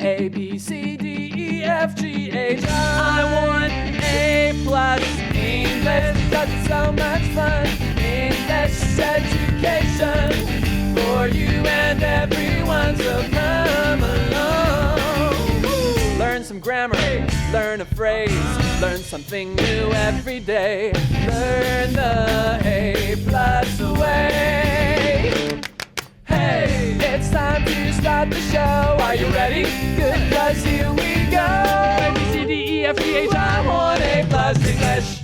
A, B, C, D, E, F, G, H, I want A plus English, 'cause it's so much fun. English education for you and everyone, so come along. Learn some grammar, learn a phrase, learn something new every day. Learn the A plus way. Hey, it's time to start the show. Are you ready? Good, 'cause here we go. A, B, C, D, E, F, G, H, I want A plus English.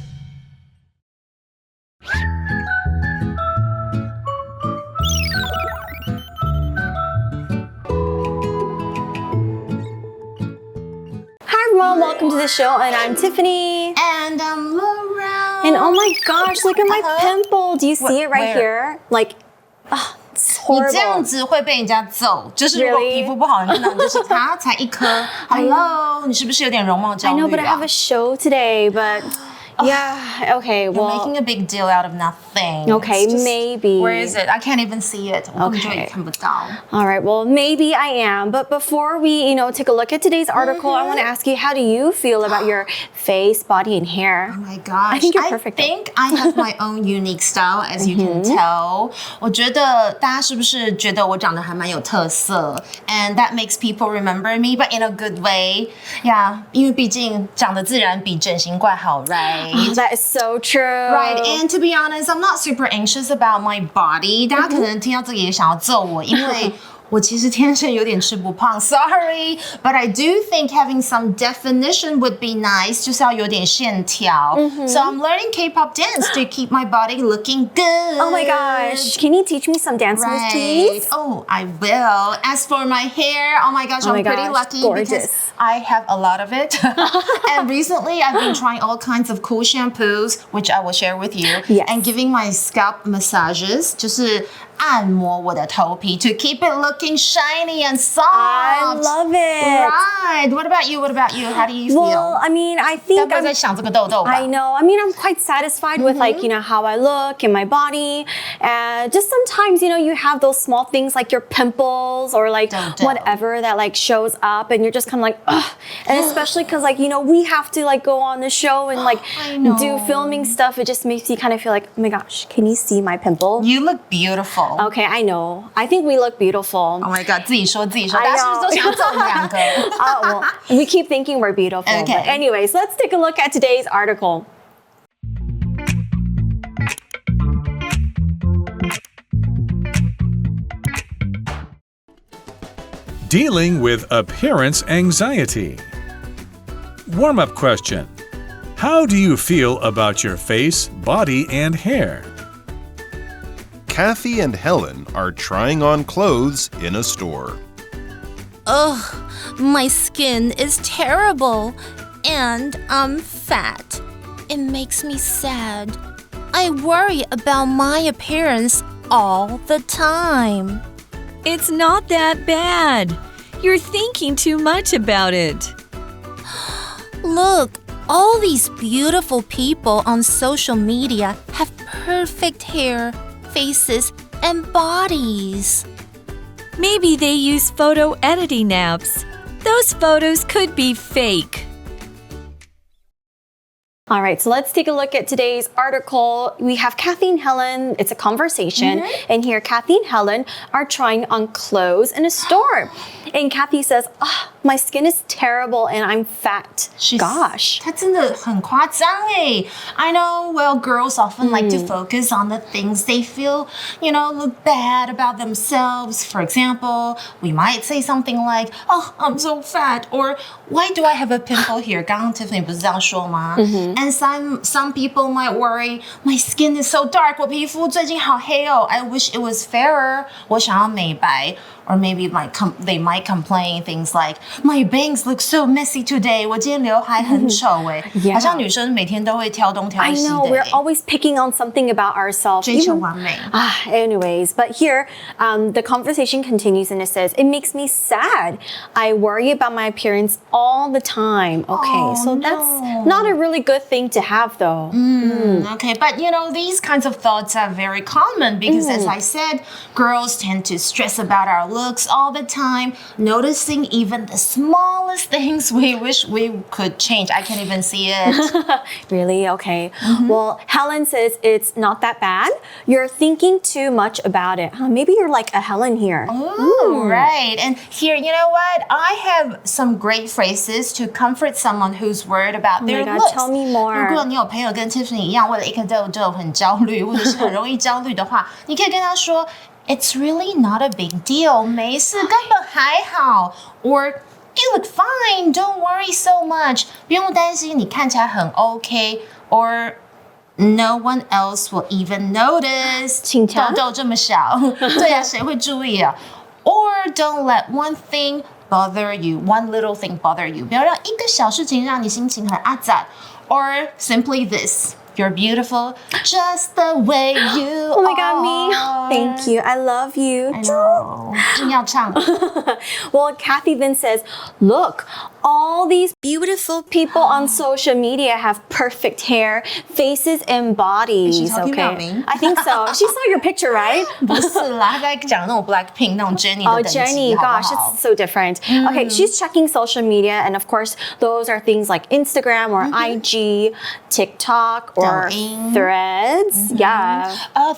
Welcome to the show, and I'm Tiffany. And I'm Laura. And oh my gosh, look at my pimple. Do you see it right here? Like, it's horrible. 你这样子会被人家揍，就是如果皮肤不好，你看到就是它才一颗。Hello， 你是不是有点容貌焦虑啊？ I know, but I have a show today, but yeah, okay, well. You're making a big deal out of nothing. Okay, maybe. Where is it? I can't even see it. Okay. 看不到。 All right, well, maybe I am. But before we, take a look at today's article, I want to ask you, how do you feel about your face, body, and hair? Oh my gosh. I think you're perfect. I think I have my own unique style, as you can tell. 我觉得大家是不是觉得我长得还蛮有特色 ？And that makes people remember me, but in a good way. Yeah, 因为毕竟长得自然比整形怪好 ，right? Oh, that is so true. Right, and to be honest, I'm not super anxious about my body. 大家可能听到这个也想要揍我，因为我其实天生有点吃不胖 ，sorry, but I do think having some definition would be nice. 就是要有点线条。So I'm learning K-pop dance to keep my body looking good. Oh my gosh, can you teach me some dance moves, please? Oh, I will. As for my hair, oh my gosh, I'm pretty lucky gorgeous. because I have a lot of it. And recently, I've been trying all kinds of cool shampoos, which I will share with you, and giving my scalp massages. 就是按摩我的头皮 to keep it looking shiny and soft. I love it. Right. What about you? What about you? How do you feel? Well, I mean, I think 要不要再想这个痘痘吧？ I know. I mean, I'm quite satisfied with how I look and my body. And just sometimes, you have those small things like your pimples or like whatever that like shows up, and you're just kind of like, ugh. And especially because we have to like go on the show and like do filming stuff. It just makes you kind of feel like, oh my gosh, can you see my pimple? You look beautiful. Okay, I know. I think we look beautiful. Oh my god, 自己说，大家是不是都想要揍我们两个？ Well, we keep thinking we're beautiful. Okay. But anyways, let's take a look at today's article. Dealing with appearance anxiety. Warm-up question. How do you feel about your face, body, and hair? Kathy and Helen are trying on clothes in a store. Ugh, my skin is terrible, and I'm fat. It makes me sad. I worry about my appearance all the time. It's not that bad. You're thinking too much about it. Look, all these beautiful people on social media have perfect hair, faces, and bodies. Maybe they use photo editing apps. Those photos could be fake. All right, so let's take a look at today's article. We have Kathy and Helen. It's a conversation. And here, Kathy and Helen are trying on clothes in a store. And Kathy says, my skin is terrible and I'm fat. Gosh. 她真的很夸张哎。I know, well, girls often like to focus on the things they feel, look bad about themselves. For example, we might say something like, oh, I'm so fat. Or, why do I have a pimple here? 刚刚 Tiffany 不是这样说吗？ And some people might worry, my skin is so dark. 我皮肤最近好黑哦。I wish it was fairer. 我想要美白。Or maybe they might complain things like, my bangs look so messy today. 我今天刘海很丑哎。好像女生每天都会挑东挑西的。I know, we're always picking on something about ourselves. 追求完美。Anyways, but here, the conversation continues and it says, it makes me sad. I worry about my appearance all the time. Okay, so that's not a really good thing to have though. Okay, but these kinds of thoughts are very common because as I said, girls tend to stress about our looks all the time, noticing even the the smallest things we wish we could change. I can't even see it. Really? Okay. Well, Helen says it's not that bad. You're thinking too much about it. Maybe you're like a Helen here. Ooh, right. And here, you know what? I have some great phrases to comfort someone who's worried about their God, looks. tell me more. 如果你有朋友跟 Tiffany 一样，为了一颗痘痘很焦虑，或者是很容易焦虑的话，你可以跟他说 It's really not a big deal. 没事，根本还好。Or You look fine. Don't worry so much. 不用担心，你看起来很 OK. Or no one else will even notice. 请讲。痘痘这么小，对啊，谁会注意啊？ Or don't let one thing bother you. One little thing bother you. 不要让一个小事情让你心情很阿杂。Or simply this. You're beautiful just the way you Oh my God, are. me. Thank you. I love you. I know. 硬要唱。Well, Kathy then says, look, all these beautiful people on social media have perfect hair, faces, and bodies. Is she talking okay? about me? I think so. She saw your picture, right? 不是啦，她在讲那种 Blackpink 那种 Jennie 的 Oh, 等级， Jennie, 好不 gosh, 好 it's so different. Okay, she's checking social media, and of course, those are things like Instagram or IG, TikTok, or 抖音 Threads. Yeah.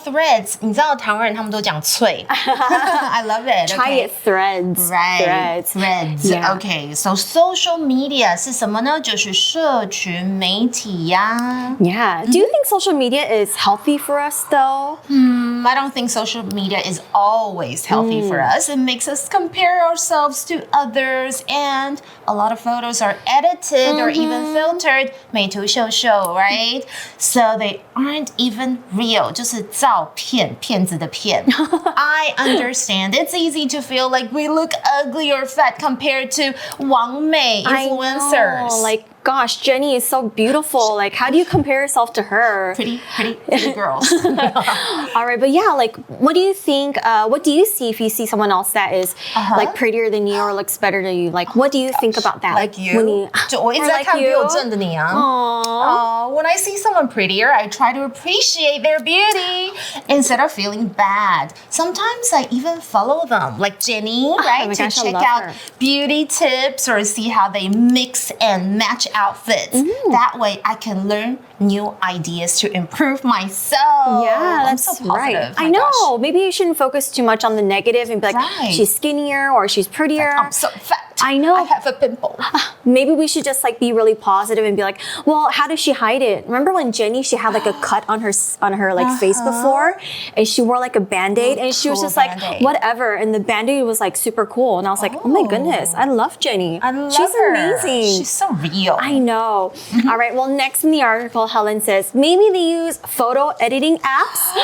Threads， 你知道台湾人他们都讲脆，I love it. Try okay. it, Threads. Right, Threads. Yeah. Okay, so social media 是什么呢？就是社群媒体呀。Yeah. Do you think social media is healthy for us, though? I don't think social media is always healthy for us. It makes us compare ourselves to others, and a lot of photos are edited or even filtered. 美图秀秀 right? So they aren't even real. 就是照片，骗子的骗。I understand. It's easy to feel like we look ugly or fat compared to 网美 influencers. I know, like, gosh, Jennie is so beautiful. Like, how do you compare yourself to her? Pretty girls. All right, but yeah, like, what do you think? What do you see if you see someone else that is like prettier than you or looks better than you? Like, what do you think about that? Like you? 就我一直在看比我正的你啊。When I see someone prettier, I try to appreciate their beauty instead of feeling bad. Sometimes I even follow them, like Jennie, right? my gosh, to I check love out her. beauty tips or see how they mix and match outfits. That way I can learn new ideas to improve myself. Yeah, I'm that's so positive. right. My I know. gosh. Maybe you shouldn't focus too much on the negative and be like, Right. she's skinnier or she's prettier. I'm so fat. I know. I have a pimple. Maybe we should just like be really positive and be like, well, how does she hide it? Remember when Jennie, she had like a cut on her like face before, and she wore like a Band-Aid, and she was Cool just like Band-Aid. whatever, and the Band-Aid was like super cool, and I was like, oh my goodness, I love Jennie. I love She's her. amazing. She's so real. I know. All right. Well, next in the article, Helen says maybe they use photo editing apps.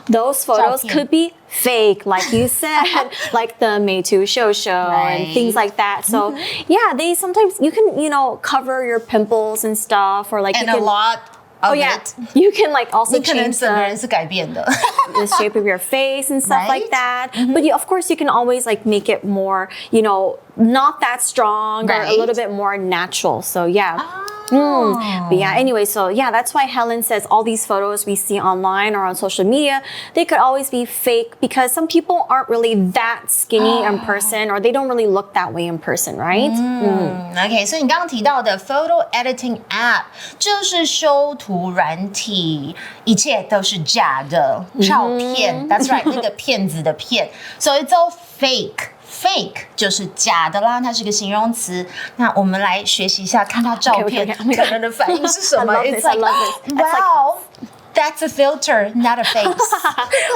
Those photos 照片 could be fake, like you said, like the 美图秀秀 and Right. things like that. So yeah, they sometimes you can cover your pimples and stuff, or like and you a can, lot of oh yeah, it. you can like also 你可能 change 整个 the 人是改变的。 the shape of your face and stuff like Right? that. But of course, you can always like make it more, not that strong or a Right. little bit more natural. So yeah. But yeah, anyway, so yeah, that's why Helen says all these photos we see online or on social media, they could always be fake because some people aren't really that skinny in person, or they don't really look that way in person, right? OK， 所以你刚刚提到的 photo editing app 就是修图软体，一切都是假的照片。That's right， 那个骗子的骗。So it's all fake。Fake 就是假的啦，它是个形容词。那我们来学习一下，看到照片 Okay, okay, okay. 可能的反应是什么 I love？It's this, I like, love this. It's like- wow, that's a filter, not a face.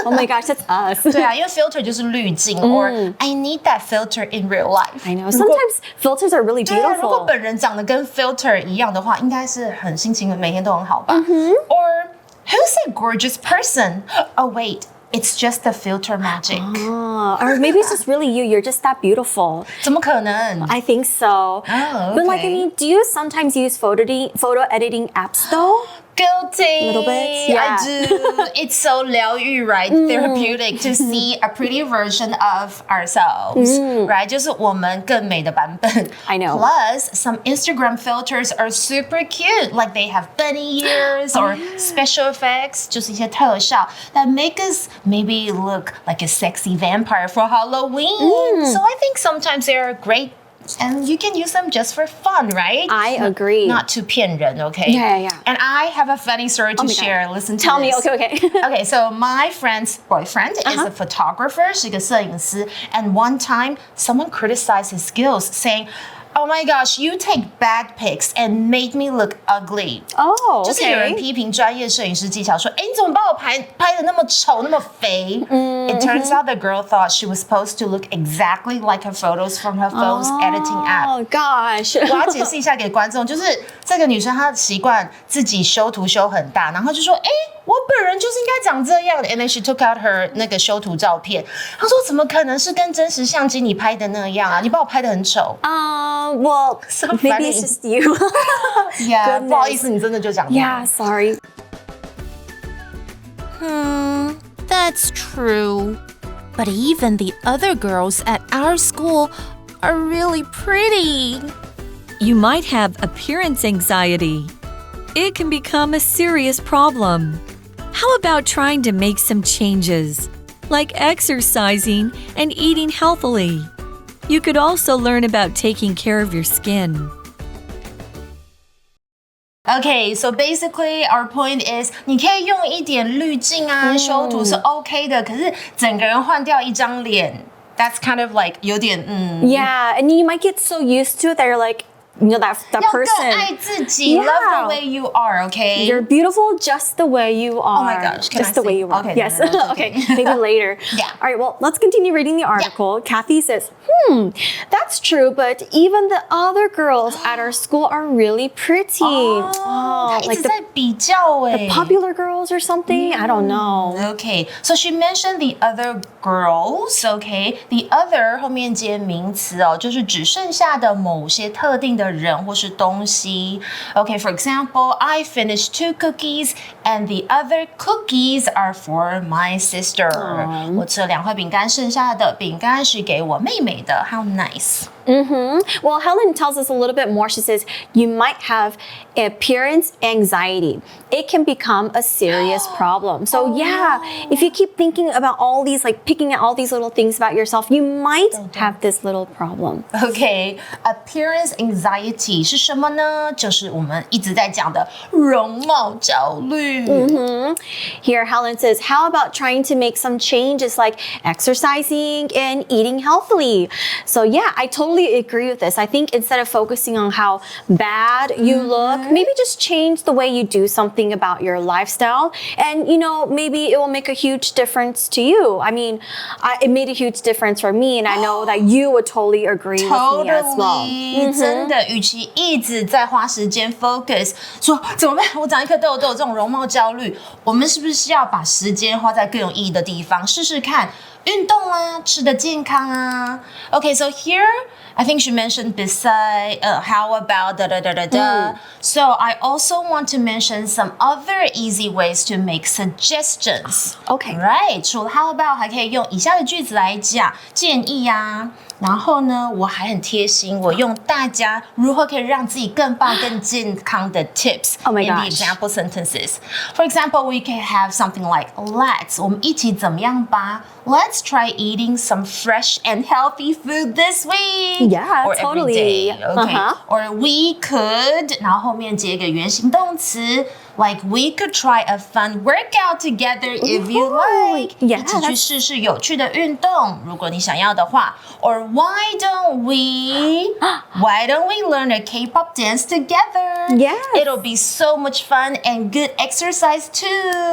Oh my gosh, that's us. 对啊，因为 filter 就是滤镜，or I need that filter in real life. I know. Sometimes filters are really 对啊，如果 beautiful. 本人长得跟 filter 一样的话，应该是很心情每天都很好吧？Or who's a gorgeous person? Oh wait, it's just the filter magic. Or maybe it's just really you. You're just that beautiful. 怎么可能？ I think so. But like, I okay. mean, do you sometimes use photo editing apps though? Guilty. Little bit, yeah. I do. It's so 疗愈, right? Therapeutic to see a pretty version of ourselves, right? 就是我们更美的版本。 I know. Plus, some Instagram filters are super cute, like they have bunny ears or special effects, 就是一些特效 that make us maybe look like a sexy vampire for Halloween. So I think sometimes they are great And you can use them just for fun, right? I agree. Not to 骗人, okay? Yeah. And I have a funny story to share. Listen to this. Tell me, okay. Okay, so my friend's boyfriend is a photographer, 是个摄影师, and one time someone criticized his skills, saying, "Oh my gosh, you take bad pics and made me look ugly." Oh, 就是有人 okay. 批评专业摄影师技巧，说：“哎，你怎么把我拍得那么丑，那么肥？” It turns out the girl thought she was supposed to look exactly like her photos from her phone's editing app. Oh gosh. 我要解释一下给观众，就是这个女生她习惯自己修图修很大，然后就说：“哎，我本人就是应该长这样的。” And then she took out her 那个修图照片，她说：“怎么可能是跟真实相机你拍的那样啊？你把我拍得很丑。” Well, So maybe funny. it's just you. Yeah, Goodness. 不好意思，你真的就讲。Yeah, sorry. That's true. But even the other girls at our school are really pretty. You might have appearance anxiety. It can become a serious problem. How about trying to make some changes, like exercising and eating healthily? You could also learn about taking care of your skin. Okay, so basically our point is 你可以用一点滤镜啊，修图是 OK 的，可是整个人换掉一张脸 that's kind of like 有点Yeah, and you might get so used to it that you're like, you know, that 要更 person. 爱自己 Yeah. love the way you are, okay? You're beautiful just the way you are. Oh my gosh, can just I the way sing? you are. Okay, Yes. no, it's Okay, okay. maybe later. Yeah. All right, well, let's continue reading the article. Kathy says, that's true, but even the other girls at our school are really pretty. 她一 like 直 the 在比较哎。 popular girls or something? I don't know. Okay, so she mentioned the other girls. Okay, the other 后面接名词哦，就是指剩下的某些特定的人或是东西。Okay, for example, I finished 2 cookies, and the other cookies are for my sister. 我吃了2块饼干，剩下的饼干是给我妹妹的。How nice. Well, Helen tells us a little bit more. She says, you might have appearance anxiety. It can become a serious problem. So yeah, if you keep thinking about all these, like picking at all these little things about yourself, you might have this little problem. Okay, appearance anxiety 是什么呢？就是我们一直在讲的容貌焦虑。Here, Helen says, how about trying to make some changes like exercising and eating healthily? So yeah, I totally agree with this. I think instead of focusing on how bad you look, maybe just change the way you do something about your lifestyle. And, you know, maybe it will make a huge difference to you. I mean, it made a huge difference for me, and I know that you would totally agree with me as well. Totally，真的，与其一直在花时间 focus 说怎么办，我长一颗痘痘这种容貌焦虑，我们是不是要把时间花在更有意义的地方，试试看运动啊，吃得健康啊。Okay, so here I think she mentioned beside how about da da da da da. So I also want to mention some other easy ways to make suggestions. Okay. Right. 除了 how about 还可以用以下的句子来讲建议啊。然后呢，我还很贴心，我用大家如何可以让自己更棒、更健康的 tips Oh my in the gosh. example sentences. For example, we can have something like let's. 我们一起怎么样吧？Let's try eating some fresh and healthy food this week. Yeah, or every totally. day. Okay. Or we could. 然后后面接一个原形动词。Like we could try a fun workout together if you like. Yeah, 一起去试试有趣的运动，如果你想要的话。Or why don't we learn a K-pop dance together? Yes. It'll be so much fun and good exercise too.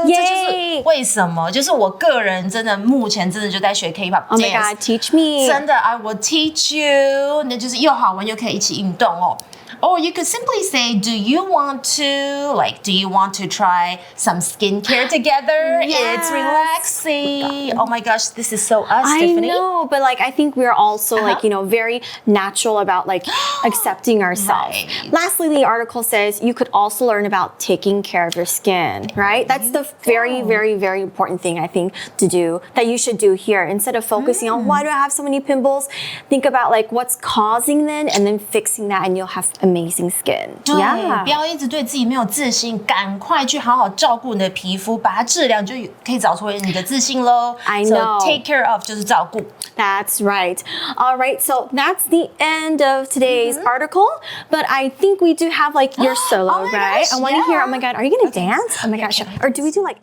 Yay. 这就是为什么，就是我个人真的目前真的就在学 K-pop Oh my dance. God, teach me. 真的 I will teach you. 那就是又好玩又可以一起运动哦。Or you could simply say, do you want to try some skincare together? Yes. It's relaxing. Oh my gosh, this is so us, I Tiffany. know, but like I think we're also like, you know, very natural about like accepting ourselves. Right. Lastly, the article says you could also learn about taking care of your skin, right? That's the very, very, very important thing I think to do that you should do here. Instead of focusing on why do I have so many pimples, think about like what's causing them and then fixing that and you'll have amazing skin. 对， Yeah. 不要一直对自己没有自信，赶赶快去好好照顾你的皮肤，把它治疗，你就可以找出你的自信咯。I So know. take care of 就是照顾。That's right. All right, so that's the end of today's article. But I think we do have like your solo, Oh my right? gosh, I want to hear. yeah. Oh my God, are you gonna dance? Oh my gosh, or do we do like?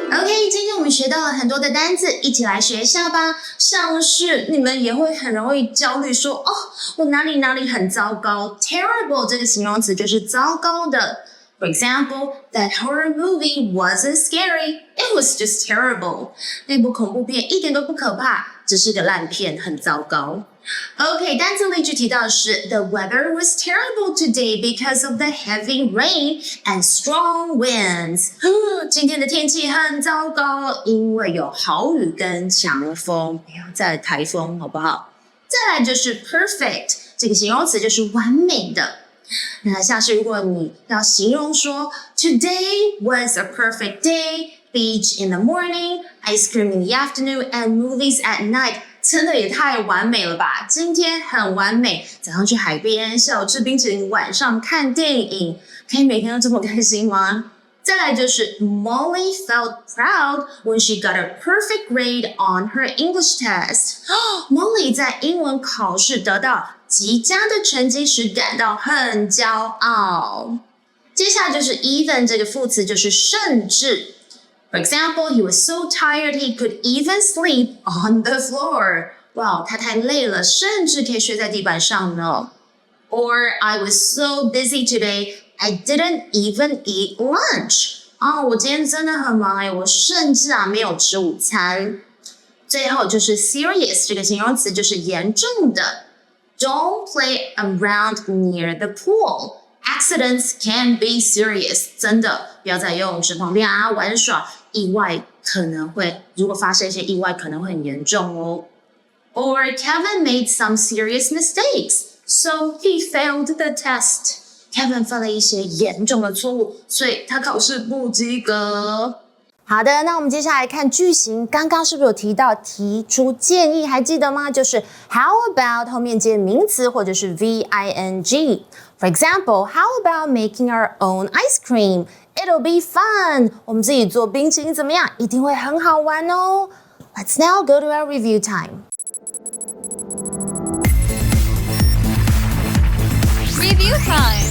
OK， 今天我们学到了很多的单字，一起来学一下吧。像是你们也会很容易焦虑说，哦，我哪里很糟糕。Terrible 这个形容词就是糟糕的。For example, that horror movie wasn't scary. It was just terrible. 那部恐怖片一点都不可怕，只是个烂片，很糟糕。OK， 单词例句提到的是 The weather was terrible today because of the heavy rain and strong winds. 今天的天气很糟糕，因为有豪雨跟强风。不要再台风好不好？再来就是 perfect 这个形容词就是完美的。那像是如果你要形容说 Today was a perfect day, beach in the morning, ice cream in the afternoon, and movies at night. 真的也太完美了吧！今天很完美，早上去海边，下午吃冰淇淋，晚上看电影，可以每天都这么开心吗？再来就是 Molly felt proud when she got a perfect grade on her English test. Molly 在英文考试得到极佳的成绩时感到很骄傲。接下来就是 even 这个副词就是甚至。For example, he was so tired he could even sleep on the floor. 哇，他太累了，甚至可以睡在地板上呢。Or I was so busy today, I didn't even eat lunch. 我今天真的很忙我甚至没有吃午餐。最后就是 serious 这个形容词就是严重的。Don't play around near the pool. Accidents can be serious. 真的，不要在游泳池旁边玩耍，意外可能会，如果发生一些意外，可能会很严重哦。Or Kevin made some serious mistakes, so he failed the test. Kevin 犯了一些严重的错误，所以他考试不及格。好的，那我们接下来看句型。刚刚是不是有提到提出建议？还记得吗？就是 How about 后面接名词或者是 VING。For example, how about making our own ice cream? It'll be fun. 我们自己做冰淇淋怎么样？一定会很好玩哦。Let's now go to our review time. Review time.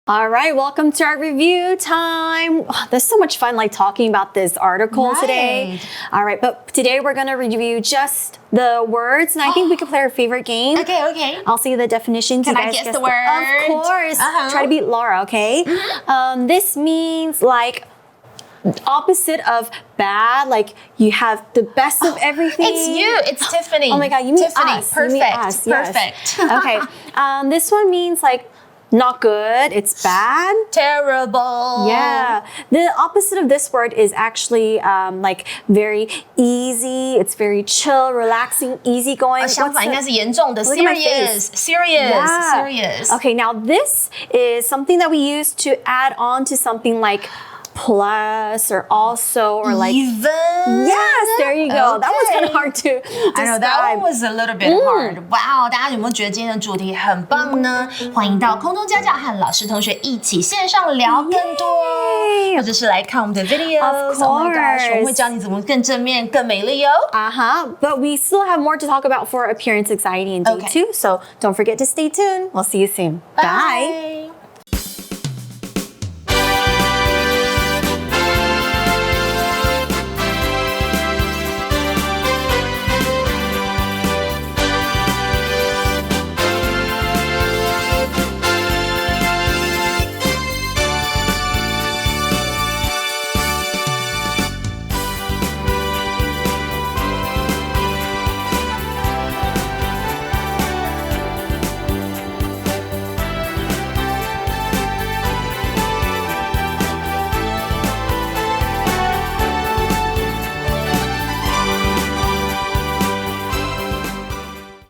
All right, welcome to our review time. There's so much fun like talking about this article today. All right, but today we're going to review just the words, and I think we could play our favorite game. Okay. I'll see the definitions. Can I guess the word? Of course. Try to beat Laura, okay? This means like opposite of bad, like you have the best of everything. It's you. It's Tiffany. Oh my God, you mean Tiffany. us. Perfect. You mean us. Yes. Perfect. Okay. This one means like not good, it's bad. Terrible. Yeah. The opposite of this word is actually like very easy. It's very chill, relaxing, easygoing. 相反应该是严重的 Look at my face. serious. Okay, now this is something that we use to add on to something like plus or also or like even. Yes, there you go. That was kind of hard to I know that one was a little bit hard. Wow, 大家有没有觉得今天的主题很棒呢？欢迎到空中家教和老师同学一起线上聊更多，或者是来看我们的 videos. Of Oh my gosh, 我们会 course. 教你怎么更正面、更美丽哦。But we still have more to talk about for appearance anxiety in day 2, so don't forget to stay tuned. We'll see you soon. Bye.